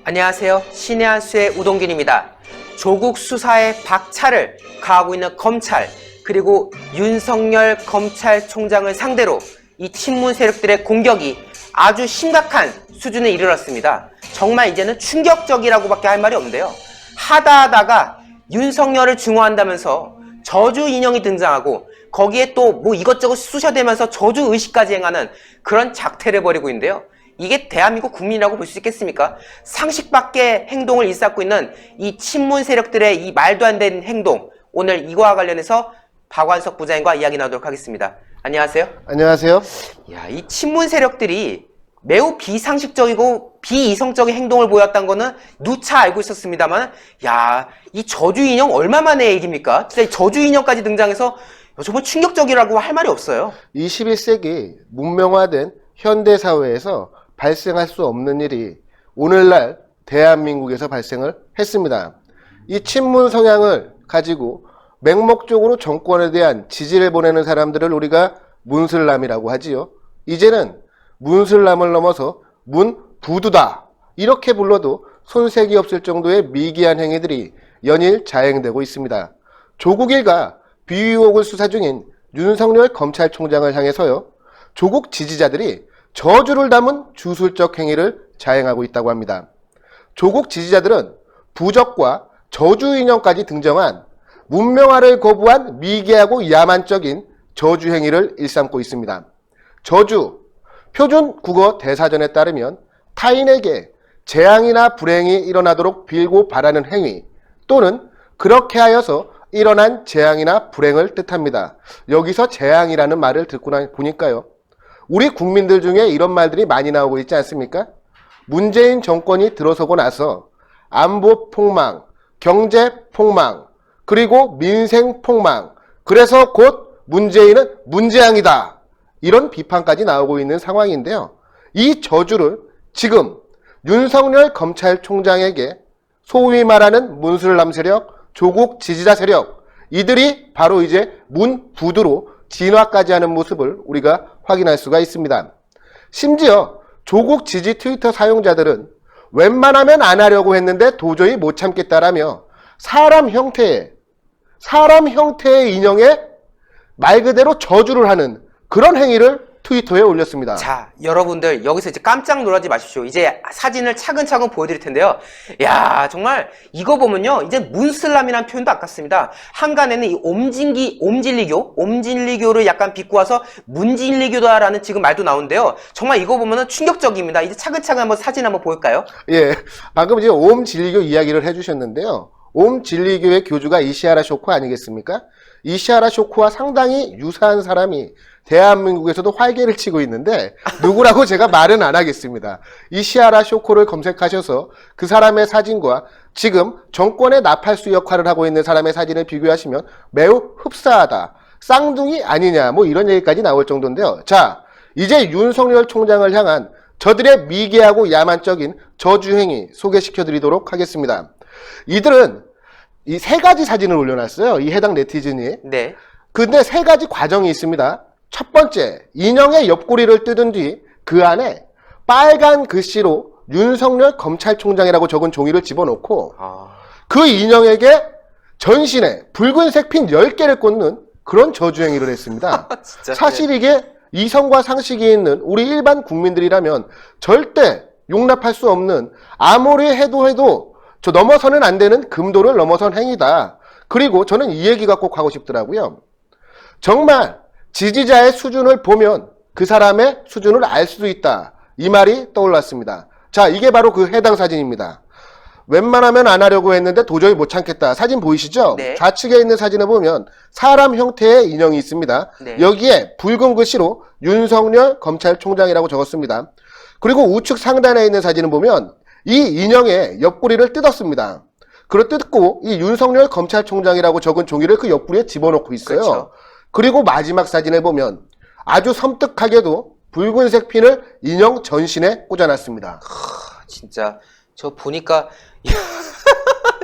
안녕하세요. 신의 한 수의 우동균입니다. 조국 수사의 박차를 가하고 있는 검찰, 그리고 윤석열 검찰총장을 상대로 이 친문 세력들의 공격이 아주 심각한 수준에 이르렀습니다. 정말 이제는 충격적이라고밖에 할 말이 없는데요. 하다하다가 윤석열을 증오한다면서 저주 인형이 등장하고 거기에 또 뭐 이것저것 쑤셔대면서 저주 의식까지 행하는 그런 작태를 벌이고 있는데요. 이게 대한민국 국민이라고 볼 수 있겠습니까? 상식 밖의 행동을 일삼고 있는 이 친문 세력들의 이 말도 안 되는 행동, 오늘 이거와 관련해서 박완석 부장님과 이야기 나누도록 하겠습니다. 안녕하세요. 안녕하세요. 야, 이 친문 세력들이 매우 비상식적이고 비이성적인 행동을 보였다는 거는 누차 알고 있었습니다만, 야, 이 저주 인형 얼마만의 얘기입니까? 진짜 이 저주 인형까지 등장해서 정말 충격적이라고 할 말이 없어요. 21세기 문명화된 현대사회에서 발생할 수 없는 일이 오늘날 대한민국에서 발생을 했습니다. 이 친문 성향을 가지고 맹목적으로 정권에 대한 지지를 보내는 사람들을 우리가 문슬람이라고 하지요. 이제는 문슬람을 넘어서 문부두다 이렇게 불러도 손색이 없을 정도의 미개한 행위들이 연일 자행되고 있습니다. 조국 일가 비위 의혹을 수사 중인 윤석열 검찰총장을 향해서요, 조국 지지자들이 저주를 담은 주술적 행위를 자행하고 있다고 합니다. 조국 지지자들은 부적과 저주 인형까지 등장한 문명화를 거부한 미개하고 야만적인 저주 행위를 일삼고 있습니다. 저주, 표준 국어 대사전에 따르면 타인에게 재앙이나 불행이 일어나도록 빌고 바라는 행위 또는 그렇게 하여서 일어난 재앙이나 불행을 뜻합니다. 여기서 재앙이라는 말을 듣고 보니까요, 우리 국민들 중에 이런 말들이 많이 나오고 있지 않습니까? 문재인 정권이 들어서고 나서 안보 폭망, 경제 폭망, 그리고 민생 폭망, 그래서 곧 문재인은 문재앙이다, 이런 비판까지 나오고 있는 상황인데요. 이 저주를 지금 윤석열 검찰총장에게 소위 말하는 문슬람 세력, 조국 지지자 세력, 이들이 바로 이제 문부두로 진화까지 하는 모습을 우리가 확인할 수가 있습니다. 심지어 조국 지지 트위터 사용자들은 웬만하면 안 하려고 했는데 도저히 못 참겠다라며 사람 형태의 인형에 말 그대로 저주를 하는 그런 행위를 트위터에 올렸습니다. 자, 여러분들 여기서 이제 깜짝 놀라지 마십시오. 이제 사진을 차근차근 보여드릴 텐데요. 야, 정말 이거 보면요, 이제 문슬람이라는 표현도 아깝습니다. 한간에는 이 옴진리교를 약간 비꼬아서 문진리교다라는 지금 말도 나오는데요. 정말 이거 보면은 충격적입니다. 이제 차근차근 한번 사진 한번 볼까요? 예, 방금 이제 옴진리교 이야기를 해주셨는데요. 옴진리교의 교주가 이시하라 쇼코 아니겠습니까? 이시하라 쇼코와 상당히 유사한 사람이 대한민국에서도 활개를 치고 있는데 누구라고 제가 말은 안 하겠습니다. 이시하라 쇼코를 검색하셔서 그 사람의 사진과 지금 정권의 나팔수 역할을 하고 있는 사람의 사진을 비교하시면 매우 흡사하다, 쌍둥이 아니냐, 뭐 이런 얘기까지 나올 정도인데요. 자, 이제 윤석열 총장을 향한 저들의 미개하고 야만적인 저주행위 소개시켜 드리도록 하겠습니다. 이들은 이 세 가지 사진을 올려놨어요, 이 해당 네티즌이. 네. 근데 세 가지 과정이 있습니다. 첫 번째, 인형의 옆구리를 뜯은 뒤 그 안에 빨간 글씨로 윤석열 검찰총장이라고 적은 종이를 집어넣고 그 인형에게 전신에 붉은색 핀 10개를 꽂는 그런 저주행위를 했습니다. 진짜, 사실 이게 이성과 상식이 있는 우리 일반 국민들이라면 절대 용납할 수 없는, 아무리 해도 저 넘어서는 안 되는 금도를 넘어선 행위다. 그리고 저는 이 얘기가 꼭 하고 싶더라고요. 정말 지지자의 수준을 보면 그 사람의 수준을 알 수도 있다, 이 말이 떠올랐습니다. 자, 이게 바로 그 해당 사진입니다. 웬만하면 안 하려고 했는데 도저히 못 참겠다. 사진 보이시죠? 네. 좌측에 있는 사진을 보면 사람 형태의 인형이 있습니다. 네. 여기에 붉은 글씨로 윤석열 검찰총장이라고 적었습니다. 그리고 우측 상단에 있는 사진을 보면 이 인형의 옆구리를 뜯었습니다. 그걸 뜯고 이 윤석열 검찰총장이라고 적은 종이를 그 옆구리에 집어넣고 있어요. 그렇죠. 그리고 마지막 사진을 보면 아주 섬뜩하게도 붉은색 핀을 인형 전신에 꽂아놨습니다. 진짜 저 보니까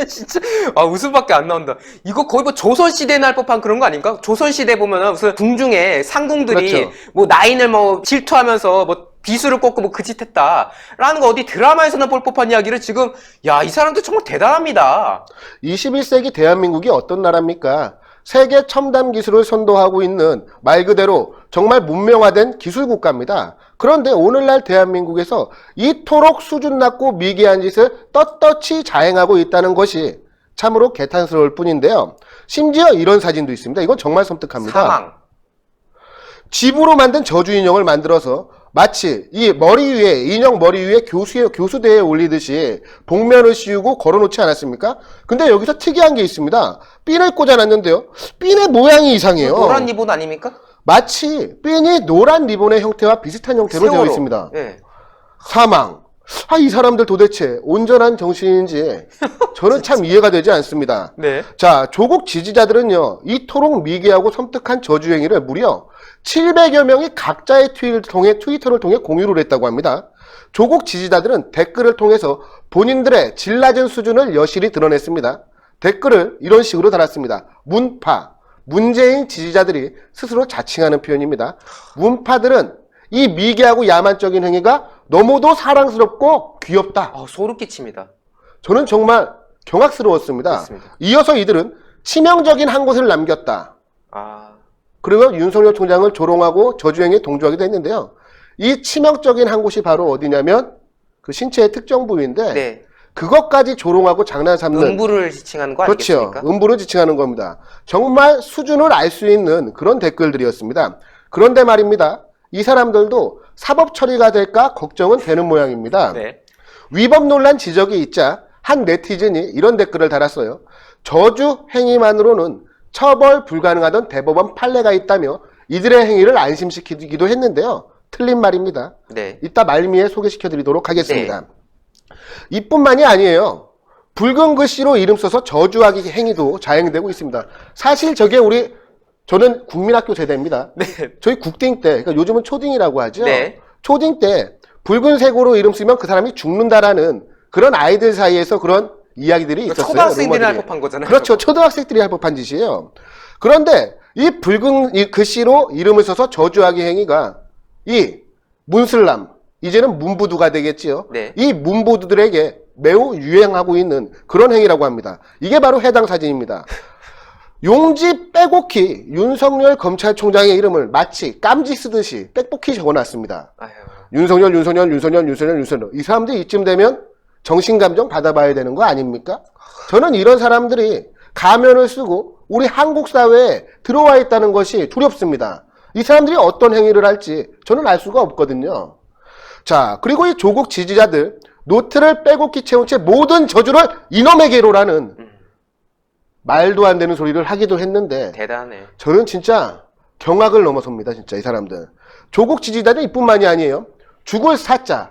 진짜 웃음밖에 안 나온다. 이거 거의 뭐 조선시대에 날 법한 그런 거 아닌가? 조선시대 보면은 무슨 궁중에 상궁들이 그렇죠. 뭐 나인을 뭐 질투하면서 뭐 비수를 꽂고 뭐 그 짓 했다. 라는 거 어디 드라마에서나 볼 법한 이야기를 지금, 야, 이 사람들 정말 대단합니다. 21세기 대한민국이 어떤 나라입니까? 세계 첨단 기술을 선도하고 있는 말 그대로 정말 문명화된 기술 국가입니다. 그런데 오늘날 대한민국에서 이토록 수준 낮고 미개한 짓을 떳떳이 자행하고 있다는 것이 참으로 개탄스러울 뿐인데요. 심지어 이런 사진도 있습니다. 이건 정말 섬뜩합니다. 사망. 집으로 만든 저주 인형을 만들어서 마치 이 머리 위에, 인형 머리 위에 교수대에 올리듯이 복면을 씌우고 걸어놓지 않았습니까? 근데 여기서 특이한 게 있습니다. 핀을 꽂아놨는데요. 핀의 모양이 이상해요. 노란 리본 아닙니까? 마치 핀이 노란 리본의 형태와 비슷한 형태로 되어 있습니다. 네. 사망. 이 사람들 도대체 온전한 정신인지 저는 참 이해가 되지 않습니다. 네. 자, 조국 지지자들은요, 이토록 미개하고 섬뜩한 저주행위를 무려 700여 명이 각자의 트위터를 통해 공유를 했다고 합니다. 조국 지지자들은 댓글을 통해서 본인들의 질 낮은 수준을 여실히 드러냈습니다. 댓글을 이런 식으로 달았습니다. 문파, 문재인 지지자들이 스스로 자칭하는 표현입니다. 문파들은 이 미개하고 야만적인 행위가 너무도 사랑스럽고 귀엽다. 소름 끼칩니다. 저는 정말 경악스러웠습니다. 그렇습니다. 이어서 이들은 치명적인 한 곳을 남겼다. 그리고 윤석열 총장을 조롱하고 저주행에 동조하기도 했는데요. 이 치명적인 한 곳이 바로 어디냐면 그 신체의 특정 부위인데 네. 그것까지 조롱하고 장난 삼는 음부를 지칭하는 거 아니겠습니까? 그렇죠. 음부를 지칭하는 겁니다. 정말 수준을 알 수 있는 그런 댓글들이었습니다. 그런데 말입니다. 이 사람들도 사법 처리가 될까 걱정은 되는 모양입니다. 네. 위법 논란 지적이 있자 한 네티즌이 이런 댓글을 달았어요. 저주 행위만으로는 처벌 불가능하던 대법원 판례가 있다며 이들의 행위를 안심시키기도 했는데요. 틀린 말입니다. 네. 이따 말미에 소개시켜드리도록 하겠습니다. 이뿐만이 아니에요. 붉은 글씨로 이름 써서 저주하기 행위도 자행되고 있습니다. 사실 저게 저는 국민학교 세대입니다. 네. 저희 국딩 때, 그러니까 요즘은 초딩이라고 하죠. 네. 초딩 때 붉은색으로 이름 쓰면 그 사람이 죽는다라는 그런 아이들 사이에서 그런 이야기들이 있었어요. 초등학생들이 할 루머들이. 법한 거잖아요. 그렇죠. 초등학생들이 할 법한 짓이에요. 그런데 이 붉은 글씨로 이름을 써서 저주하기 행위가 이 문슬람, 이제는 문부두가 되겠지요. 네. 이 문부두들에게 매우 유행하고 있는 그런 행위라고 합니다. 이게 바로 해당 사진입니다. 용지 빼곡히 윤석열 검찰총장의 이름을 마치 깜지 쓰듯이 빽빽히 적어놨습니다. 윤석열. 이 사람들이 이쯤 되면 정신감정 받아봐야 되는 거 아닙니까? 저는 이런 사람들이 가면을 쓰고 우리 한국 사회에 들어와 있다는 것이 두렵습니다. 이 사람들이 어떤 행위를 할지 저는 알 수가 없거든요. 자, 그리고 이 조국 지지자들 노트를 빼곡히 채운 채 모든 저주를 이놈에게로라는 말도 안 되는 소리를 하기도 했는데 대단해. 저는 진짜 경악을 넘어섭니다. 진짜 이 사람들. 조국 지지자는 이뿐만이 아니에요. 죽을 사자에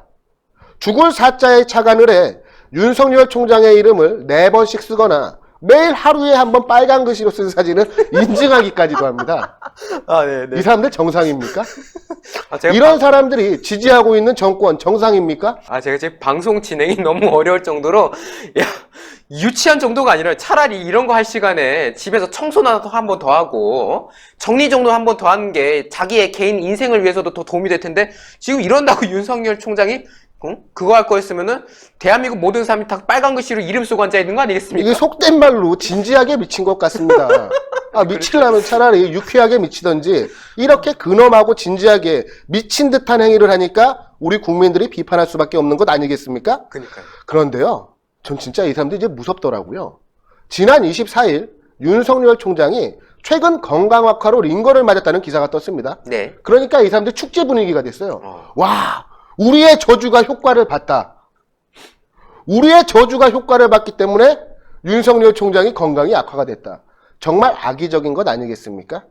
착안을 해 윤석열 총장의 이름을 4번씩 쓰거나 매일 하루에 한 번 빨간 글씨로 쓴 사진을 인증하기까지도 합니다. 네네. 이 사람들 정상입니까? 제가 이런 사람들이 지지하고 있는 정권 정상입니까? 제가 지금 방송 진행이 너무 어려울 정도로, 유치한 정도가 아니라 차라리 이런 거 할 시간에 집에서 청소나 한 번 더 하고, 정리 정도 한 번 더 하는 게 자기의 개인 인생을 위해서도 더 도움이 될 텐데, 지금 이런다고 윤석열 총장이, 그거 할 거였으면은, 대한민국 모든 사람이 다 빨간 글씨로 이름 쓰고 앉아 있는 거 아니겠습니까? 이게 속된 말로 진지하게 미친 것 같습니다. 미치려면 차라리 유쾌하게 미치던지 이렇게 근엄하고 진지하게 미친 듯한 행위를 하니까 우리 국민들이 비판할 수밖에 없는 것 아니겠습니까? 그러니까요. 그런데요, 전 진짜 이 사람들이 이제 무섭더라고요. 지난 24일 윤석열 총장이 최근 건강 악화로 링거를 맞았다는 기사가 떴습니다. 네. 그러니까 이 사람들 축제 분위기가 됐어요. 와, 우리의 저주가 효과를 봤다. 우리의 저주가 효과를 봤기 때문에 윤석열 총장이 건강이 악화가 됐다. 정말 악의적인 것 아니겠습니까?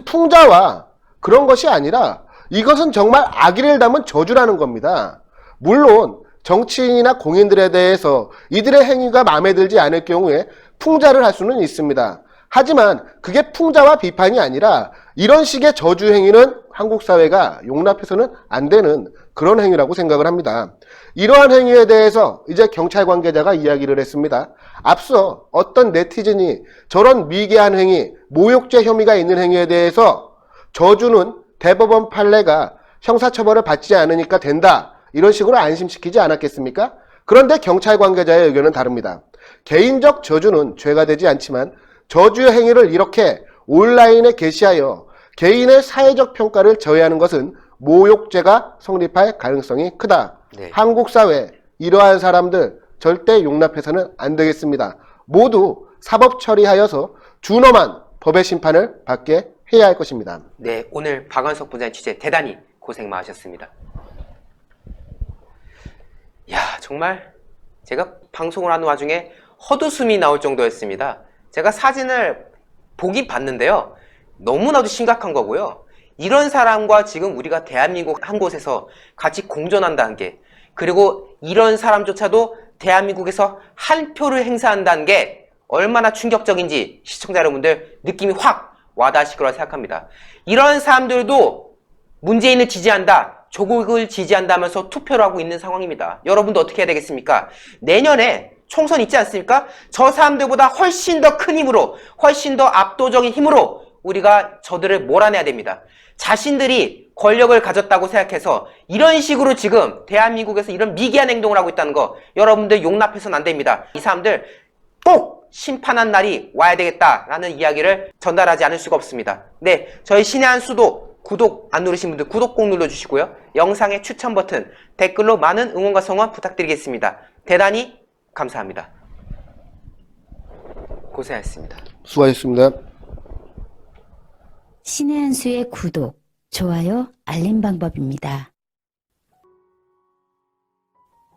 풍자와 그런 것이 아니라 이것은 정말 악의를 담은 저주라는 겁니다. 물론 정치인이나 공인들에 대해서 이들의 행위가 마음에 들지 않을 경우에 풍자를 할 수는 있습니다. 하지만 그게 풍자와 비판이 아니라 이런 식의 저주 행위는 한국 사회가 용납해서는 안 되는 그런 행위라고 생각을 합니다. 이러한 행위에 대해서 이제 경찰 관계자가 이야기를 했습니다. 앞서 어떤 네티즌이 저런 미개한 행위, 모욕죄 혐의가 있는 행위에 대해서 저주는 대법원 판례가 형사처벌을 받지 않으니까 된다. 이런 식으로 안심시키지 않았겠습니까? 그런데 경찰 관계자의 의견은 다릅니다. 개인적 저주는 죄가 되지 않지만 저주 행위를 이렇게 온라인에 게시하여 개인의 사회적 평가를 저해하는 것은 모욕죄가 성립할 가능성이 크다. 네. 한국 사회 이러한 사람들 절대 용납해서는 안 되겠습니다. 모두 사법 처리하여서 준엄한 법의 심판을 받게 해야 할 것입니다. 네, 오늘 박원석 부장의 취재 대단히 고생 많으셨습니다. 야, 정말 제가 방송을 하는 와중에 헛웃음이 나올 정도였습니다. 제가 사진을 보긴 봤는데요. 너무나도 심각한 거고요. 이런 사람과 지금 우리가 대한민국 한 곳에서 같이 공존한다는 게, 그리고 이런 사람조차도 대한민국에서 한 표를 행사한다는 게 얼마나 충격적인지 시청자 여러분들 느낌이 확 와닿으실 거라 생각합니다. 이런 사람들도 문재인을 지지한다, 조국을 지지한다면서 투표를 하고 있는 상황입니다. 여러분도 어떻게 해야 되겠습니까? 내년에 총선 있지 않습니까? 저 사람들보다 훨씬 더 큰 힘으로, 훨씬 더 압도적인 힘으로 우리가 저들을 몰아내야 됩니다. 자신들이 권력을 가졌다고 생각해서 이런 식으로 지금 대한민국에서 이런 미개한 행동을 하고 있다는 거 여러분들 용납해서는 안 됩니다. 이 사람들 꼭 심판한 날이 와야 되겠다라는 이야기를 전달하지 않을 수가 없습니다. 네, 저희 신의 한 수도 구독 안 누르신 분들 구독 꼭 눌러주시고요. 영상의 추천 버튼, 댓글로 많은 응원과 성원 부탁드리겠습니다. 대단히 감사합니다. 고생하셨습니다. 수고하셨습니다. 신의 한 수의 구독, 좋아요, 알림 방법입니다.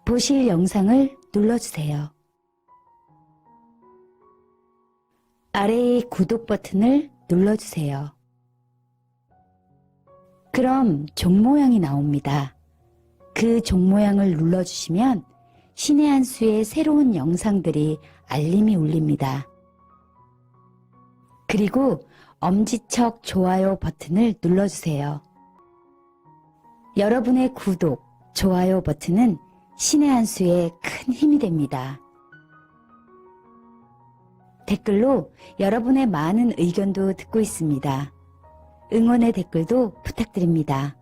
보실 영상을 눌러주세요. 아래의 구독 버튼을 눌러주세요. 그럼 종 모양이 나옵니다. 그 종 모양을 눌러주시면 신의 한 수의 새로운 영상들이 알림이 울립니다. 그리고 엄지척 좋아요 버튼을 눌러주세요. 여러분의 구독, 좋아요 버튼은 신의 한 수의 큰 힘이 됩니다. 댓글로 여러분의 많은 의견도 듣고 있습니다. 응원의 댓글도 부탁드립니다.